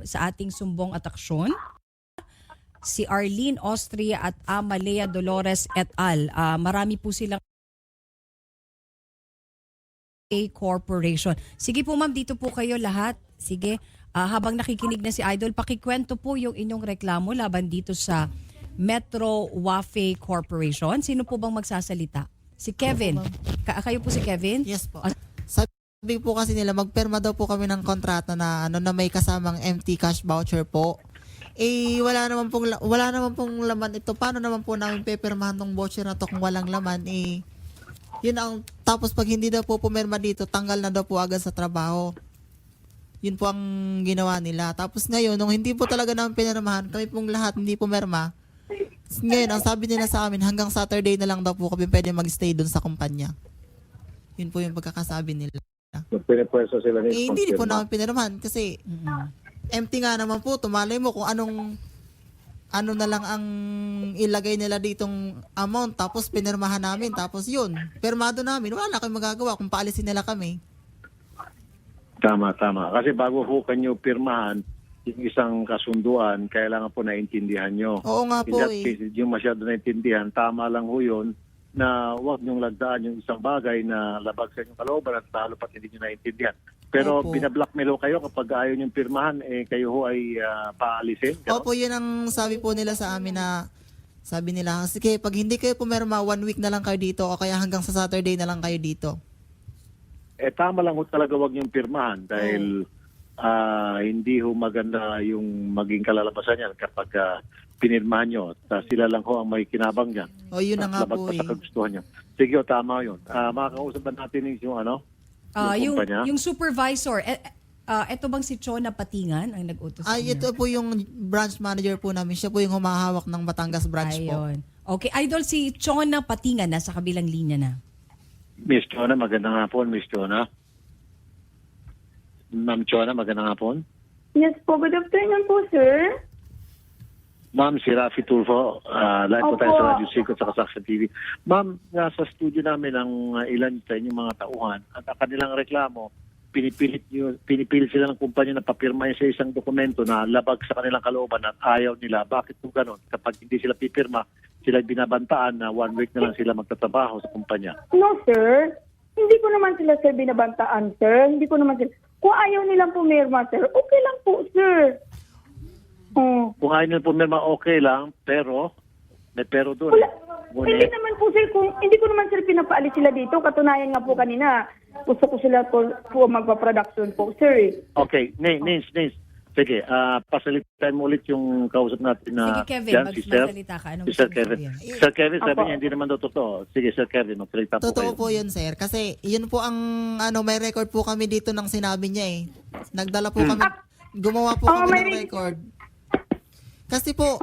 sa ating sumbong at aksyon. Si Arlene Austria at Amalea Dolores et al. Marami po silang A Corporation. Sige po ma'am, dito po kayo lahat. Sige, habang nakikinig na si Idol, pakikwento po yung inyong reklamo laban dito sa Metro Wafe Corporation. Sino po bang magsasalita? Si Kevin. Kayo po si Kevin? Yes po. Sabi po kasi nila magperma daw po kami ng kontrata na na may kasamang empty cash voucher po. Wala naman pong laman ito. Paano naman po namin pepermahan tong voucher na to kung walang laman? Yun ang tapos pag hindi daw po pumirma dito, tanggal na daw po agad sa trabaho. Yun po ang ginawa nila. Tapos ngayon, nung hindi po talaga namin pinirmahan, kami pong lahat hindi pumirma. Ngayon, ang sabi nila sa amin, hanggang Saturday na lang daw po kami pwede mag-stay doon sa kumpanya. Yun po yung pagkakasabi nila. Pinipwesto sila ni Hindi po namin pinirmahan kasi empty nga naman po. Tumalay mo kung ano na lang ang ilagay nila ditong amount tapos pinirmahan namin tapos yun, permado namin. Wala kami magagawa kung paalisin nila kami. Tama. Kasi bago po kanyo pirmahan yung isang kasunduan, kailangan po naintindihan nyo. Oo nga po In that case, yung masyado naintindihan, tama lang ho yun na huwag nyong lagdaan yung isang bagay na labag sa inyong kalooban at lalo pat hindi nyo naintindihan. Pero Opo. binablockmail ho kayo kapag ayaw nyong pirmahan, kayo ho ay paalisin. Ganun? Opo, yun ang sabi po nila sa amin na sabi nila, sige, pag hindi kayo pumirma, 1 week na lang kayo dito o kaya hanggang sa Saturday na lang kayo dito. Tama lang ho talaga huwag nyong pirmahan dahil hindi ho maganda yung maging kalalabasan yan kapag pinirmahan nyo. Sila lang ho ang may kinabang yan. O yun na nga labag po pa sa kagustuhan nyo. Sige, tama yun. Makakausap ba natin yung kumpanya? Yung supervisor, eto bang si Chona Patingan ang nag-utos sa inyo? Ito po yung branch manager po namin. Siya po yung humahawak ng Batangas branch po. Ayun. Okay, Idol, si Chona Patingan nasa kabilang linya na. Miss Chona, magandang hapon, Miss Chona. Ma'am Chona, magandang hapon. Yes po, good afternoon po, sir. Ma'am, si Rafi Tulfo, live po tayo Opo. sa Radio Sico at sa Saksa TV. Ma'am, nasa studio namin ang ilan sa inyong mga tauhan at ang kanilang reklamo, pinipilit sila ng kumpanya na papirma sa isang dokumento na labag sa kanilang kalooban at ayaw nila. Bakit po ganon? Kapag hindi sila pipirma, sila binabantaan na 1 week na lang sila magtatrabaho sa kumpanya. No, sir. Hindi ko naman sila, sir, binabantaan, sir. Hindi ko naman sila. Kung ayaw nilang pumirma, sir, okay lang po, sir. Kung ayaw nila pumirma, okay lang, pero may pero doon. Wala. Ngunit, Hindi naman po, sir, hindi ko naman, sir, pinapaalis sila dito. Katunayan nga po kanina, gusto ko sila po magpa-production po, sir. okay, Nins. Sige, pasalitan mo ulit yung kausap natin na Sige, Kevin, si Sir. magsalita ka. Anong Si Sir gusto mo Kevin. sabihin? Sir Kevin, sabi Apo. niya hindi naman daw totoo. Sige, Sir Kevin, magsalita po Totoo kayo. po yun, sir. Kasi yun po ang may record po kami dito ng sinabi niya eh. Nagdala po kami, gumawa po kami may ng record. Kasi po,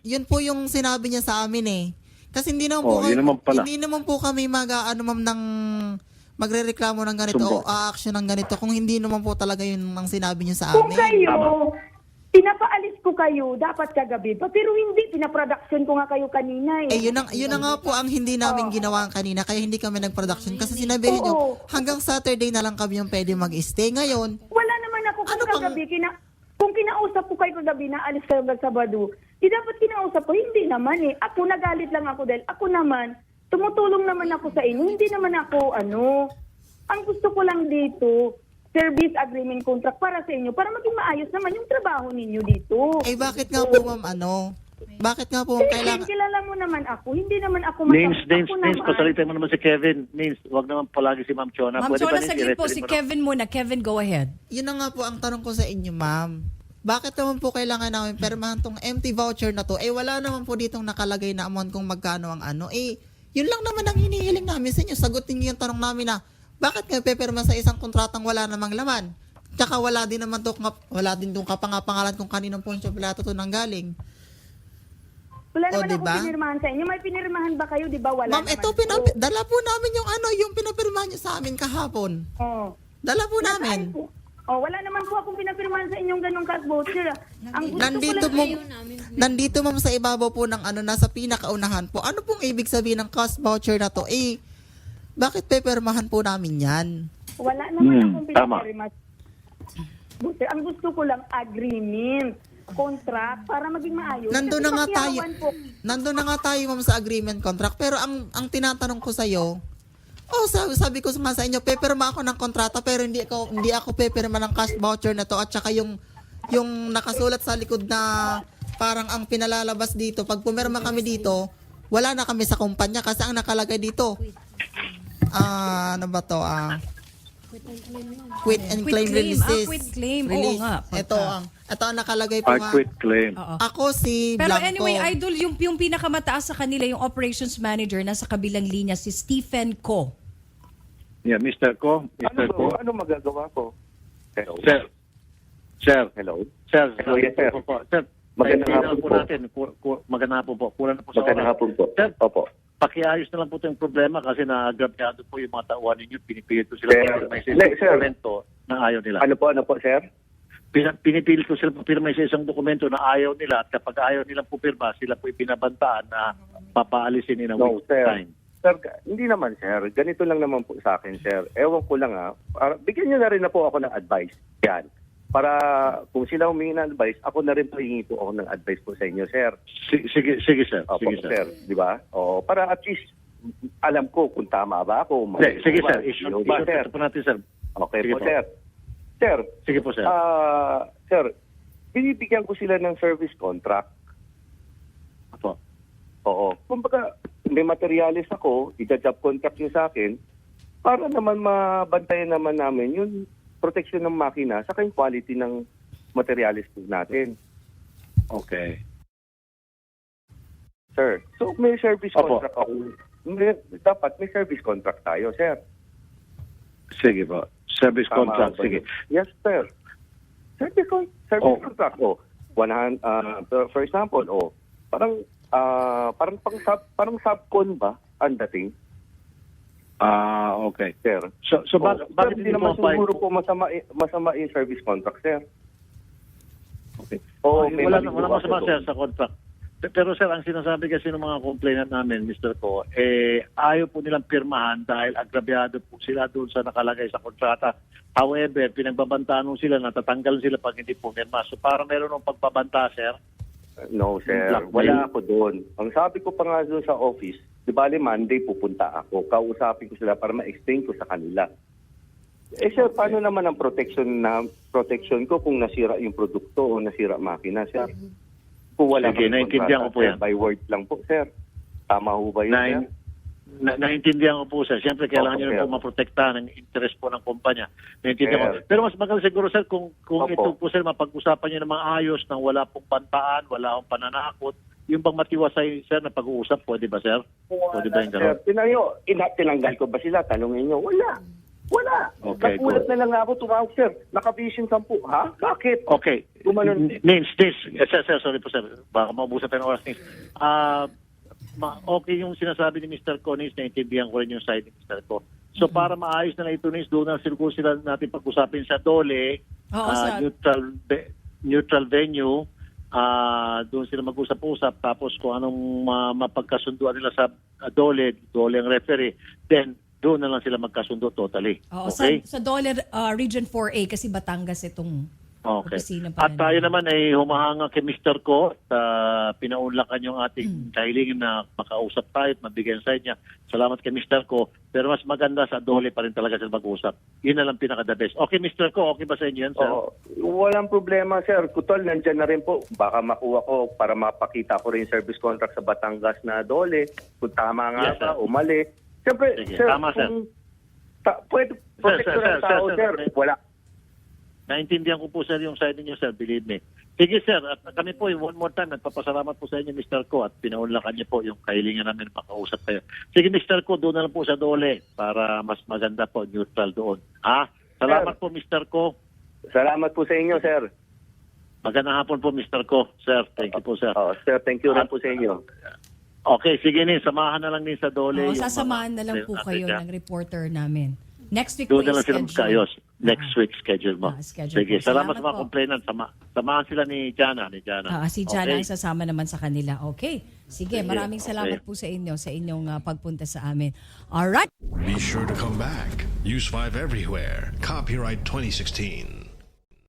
yun po yung sinabi niya sa amin eh. Kasi hindi naman po yun naman pala. hindi naman po kami magrereklamo ng ganito Sumbong. o action ng ganito kung hindi naman po talaga yun ang sinabi niyo sa Kung amin. kayo, pinapaalis ko kayo, dapat kagabi pa. Pero hindi, pinaproduction ko nga kayo kanina eh. Yun na nga po ang hindi namin ginawa kanina kaya hindi kami nag-production kasi sinabi niyo Oo. hanggang Saturday na lang kami yung pwede mag-stay. Ngayon, Wala naman ako kung Ano pang- kagabi, kung kinausap ko kayo kagabi na alis kayo hanggang Sabado, di dapat kinausap ko, hindi naman eh. Ako nagalit lang ako dahil ako naman, tumutulong naman ako sa inyo, hindi naman ako ang gusto ko lang dito, service agreement contract para sa inyo, para maging maayos naman yung trabaho ninyo dito. bakit nga po ma'am Bakit nga po kailangan Kilala mo naman ako, hindi naman ako Nins, ako naman. pasalitan mo naman si Kevin. Nins, wag naman palagi si Ma'am Chona. Ma'am Pwede Chona, ba, Nins, saglit po. i-refer Si mo na? Kevin muna. Kevin, go ahead. Yun na nga po ang tanong ko sa inyo, ma'am. Bakit naman po kailangan namin permahan tong empty voucher na to? Wala naman po ditong nakalagay na amount kung magkano ang ano. Yun lang naman ang hinihiling namin sa inyo. Sagutin niyo yung tanong namin na, bakit kayo peperma sa isang kontratang wala namang laman? Tsaka wala din naman itong kapangapangalan kung kaninong Poncio Pilato to nanggaling. Wala naman diba? ako pinirmahan sa inyo. May pinirmahan ba kayo, di ba? Wala Ma'am, naman ito, po. dala po namin yung pinapirmahan niyo sa amin kahapon. Oo. Dala po Nasaan namin. po? Wala naman po akong pinapirmahan sa inyong ganong cash voucher. Ang gusto Nandito ko mo, lang nandito ma'am sa ibabaw po ng nasa pinakaunahan po. Ano pong ibig sabihin ng cost voucher na to? Bakit pepermahan po namin yan? wala naman akong tama. pinapirmahan. Sir, ang gusto ko lang agreement, contract, para maging maayos. Nandun Kasi na nga tayo. pakiawan po. Nandun na nga tayo, ma'am, sa agreement contract. Pero ang tinatanong ko sa'yo, sabi ko nga sa inyo, pepirma ako ng kontrata pero hindi ako pepirma ng cash voucher na to at saka yung nakasulat sa likod na parang ang pinalalabas dito. Pag pumirma kami dito, wala na kami sa kumpanya kasi ang nakalagay dito. Ano ba to? Quit and claim releases. Quit claim. Oo Release. nga. Ito ang nakalagay po nga. Quit claim. Oo. Ako si Pero Blanco. anyway, Idol, yung pinakamataas sa kanila, yung operations manager, nasa kabilang linya, si Stephen Ko. Yeah, Mr. Ko. Mr. Ko. Ano magagawa ko? Hello? Sir. Sir. Hello? Sir. Hello, yes, sir. Sir. Magandang kailangan hapon po po. natin. Magandang hapon po. Kulang na po sa Magandang oras. hapon po. Sir, Opo. pakiayos na lang po itong problema kasi naagrabyado po yung mga tauhan ninyo. Pinipilit po sila Sir, may sir. dokumento na ayaw nila. Ano po, sir? Pinipilit po sila pupirma sa isang dokumento na ayaw nila at kapag ayaw nilang pupirma, sila po ipinabantaan na papaalisin in a No, week's sir. time. Sir, hindi naman, sir. Ganito lang naman po sa akin, sir. Ewan ko lang, bigyan niyo na rin na po ako ng advice. Yan. Para kung sila humingi ng advice, ako na rin po hingi po ako ng advice po sa inyo, sir. Sige, sir. Opo, Sige, sir. sir. Di ba? O, para at least alam ko kung tama ba ako. Sige, sir. Issue ba, sir? Issue po natin, sir. Okay Sige po, po. sir. Sir, Sige po, sir. sir, binibigyan ko sila ng service contract. Opo. Oo. Kumbaga, may materialis ako, ija-job contract nyo sa akin, para naman mabantayan naman namin yung protection ng makina sa yung quality ng materialis po natin. Okay. Sir, so may service Opo. contract ako. Dapat may service contract tayo, sir. Sige po. Service Tama contract. ba Sige. yun? Yes, sir. Service Oh. contract. For example, parang subcon ba ang dating, Okay. sir? So bakit Sir, hindi hindi naman mo siguro po masama yung service contract, sir. Okay. Oo, may wala maligaw masama, ako sir, doon. sa contract. Pero sir, ang sinasabi kasi ng mga complainant namin, Mr. Ko, ayaw po nilang pirmahan dahil agrabyado po sila doon sa nakalagay sa kontrata. However, pinagbabantaan nung sila, natatanggal sila pag hindi po pirma. So para meron ng pagbabanta, sir. No, sir. Blackmail. Wala ako doon. Ang sabi ko pa nga doon sa office, di bali Monday pupunta ako. Kausapin ko sila para ma-explain ko sa kanila. Sir, paano naman ang protection ko kung nasira yung produkto o nasira makina, sir? Kung wala Sige, kang naintindihan kontrata, ko po sir, yan. by word lang po, sir. Tama ho ba yun, sir? Naintindihan ko po, sir. Siyempre, kailangan Opo, nyo rin sir. po maprotektahan ng interest po ng kumpanya. Naintindihan ko. Sir. Pero mas maganda siguro, sir, kung Opo. ito po, sir, mapag-usapan nyo ng mga ayos nang wala pong bantaan, wala akong pananakot, yung bang matiwasay, sir, na pag-uusap, pwede ba, sir? Pwede ba yung Sir, gano'n? tinanggal ko ba sila? Tanungin nyo. Wala. Okay, Nagulat good. na lang ako tumawag, sir. Naka-vision 10. Ha? Bakit? Okay. Gumanon. Nins, sir, sorry po, sir. Baka maubusan tayo ng oras, Nins. Okay yung sinasabi ni Mr. Ko, Nins, naintindihan ko rin yung side ni Mr. Ko. So para maayos na ito, Nins, doon na sila natin pag-usapin sa Dole, Oo, sa- neutral venue, doon sila mag-usap-usap, tapos kung anong mapagkasunduan nila sa Dole ang referee, then doon na lang sila magkasundo totally. Oo, Okay? sa Dollar Region 4A kasi Batangas itong Okay. opisina pa At tayo naman ay humahanga kay Mr. Ko at pinaunlakan yung ating kahilingin na makausap tayo at mabigyan sa niya. Salamat kay Mr. Ko. Pero mas maganda sa Dole pa rin talaga sila mag-usap. Yun na lang pinaka-the best. Okay, Mr. Ko, okay ba sa inyo yan, sir? Oo. Walang problema, sir. Kutol, nandyan na rin po. Baka makuha ko para mapakita ko rin service contract sa Batangas na Dole. Kung tama nga Yes, ba sir. o mali. Siyempre, Sige, sir, tama, sir. kung pwede protekto ng tao, sir. Wala. Naintindihan ko po, sir, yung side niyo, sir. Believe me. Sige, sir. At kami po, one more time, nagpapasalamat po sa inyo, Mr. Ko, at pinaunlakan niyo po yung kahilingan namin makausap kayo. Sige, Mr. Ko, doon na lang po sa Dole para mas maganda po, neutral doon. Salamat Sir. po, Mr. Ko. Salamat po sa inyo, sir. Magandang hapon po, Mr. Ko. Sir, thank you po, sir. Sir, thank you rin po sa inyo. Okay, sige nin, samahan na lang din sa Dole. Oo, yung sasamahan na mga- lang po kayo Africa. ng reporter namin. Next week po Doon na lang sila i-schedule. magkaayos. Next week schedule mo. Schedule Sige, po. salamat sa Salamat mga po. complainant. Samahan sila ni Jana. Si Jana Okay? ang sasama naman sa kanila. Okay. Sige, maraming salamat okay. po sa inyo sa inyong pagpunta sa amin. Alright. Be sure to come back. Use 5 everywhere. Copyright 2016.